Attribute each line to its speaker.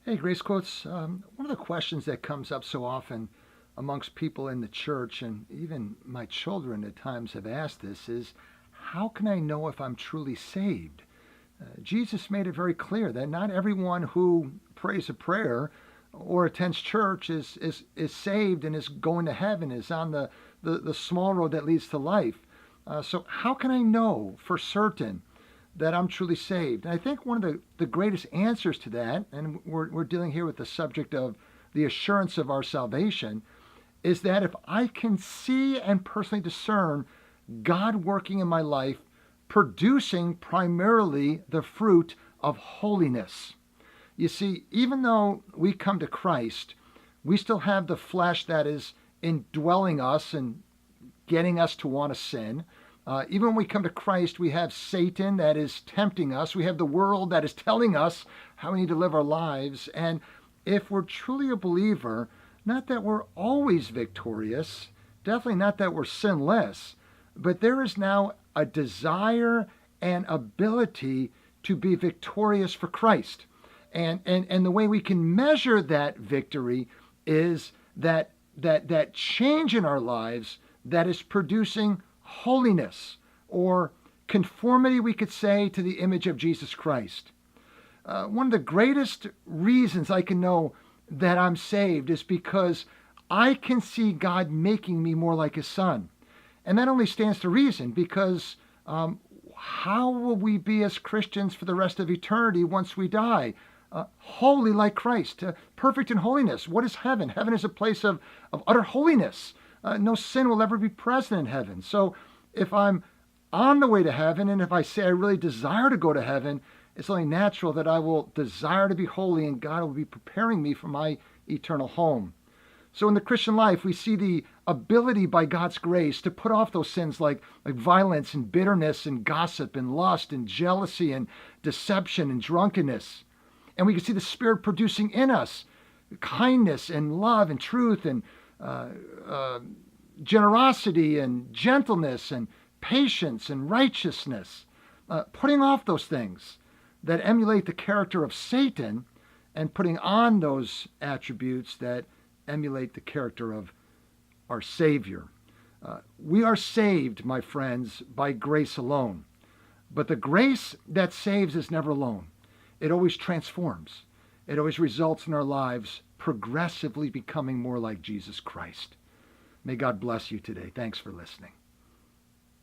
Speaker 1: Hey, Grace Quotes. One of the questions that comes up so often amongst people in the church, and even my children at times have asked this, is how can I know if I'm truly saved? Jesus made it very clear that not everyone who prays a prayer or attends church is saved and is going to heaven, is on the small road that leads to life. So, how can I know for certain that I'm truly saved? And I think one of the greatest answers to that, and we're dealing here with the subject of the assurance of our salvation, is that if I can see and personally discern God working in my life, producing primarily the fruit of holiness. You see, even though we come to Christ, we still have the flesh that is indwelling us and getting us to want to sin. Even when we come to Christ, we have Satan that is tempting us. We have the world that is telling us how we need to live our lives. And if we're truly a believer, not that we're always victorious, definitely not that we're sinless, but there is now a desire and ability to be victorious for Christ. And the way we can measure that victory is that change in our lives that is producing holiness or conformity, we could say, to the image of Jesus Christ. One of the greatest reasons I can know that I'm saved is because I can see God making me more like his son. And that only stands to reason because how will we be as Christians for the rest of eternity once we die? Holy like Christ, perfect in holiness. What is heaven? Heaven is a place of utter holiness. No sin will ever be present in heaven. So if I'm on the way to heaven, and if I say I really desire to go to heaven, it's only natural that I will desire to be holy and God will be preparing me for my eternal home. So in the Christian life, we see the ability by God's grace to put off those sins like violence and bitterness and gossip and lust and jealousy and deception and drunkenness. And we can see the Spirit producing in us kindness and love and truth and generosity and gentleness and patience and righteousness, putting off those things that emulate the character of Satan and putting on those attributes that emulate the character of our Savior. We are saved, my friends, by grace alone. But the grace that saves is never alone. It always transforms. It always results in our lives progressively becoming more like Jesus Christ. May God bless you today. Thanks for listening.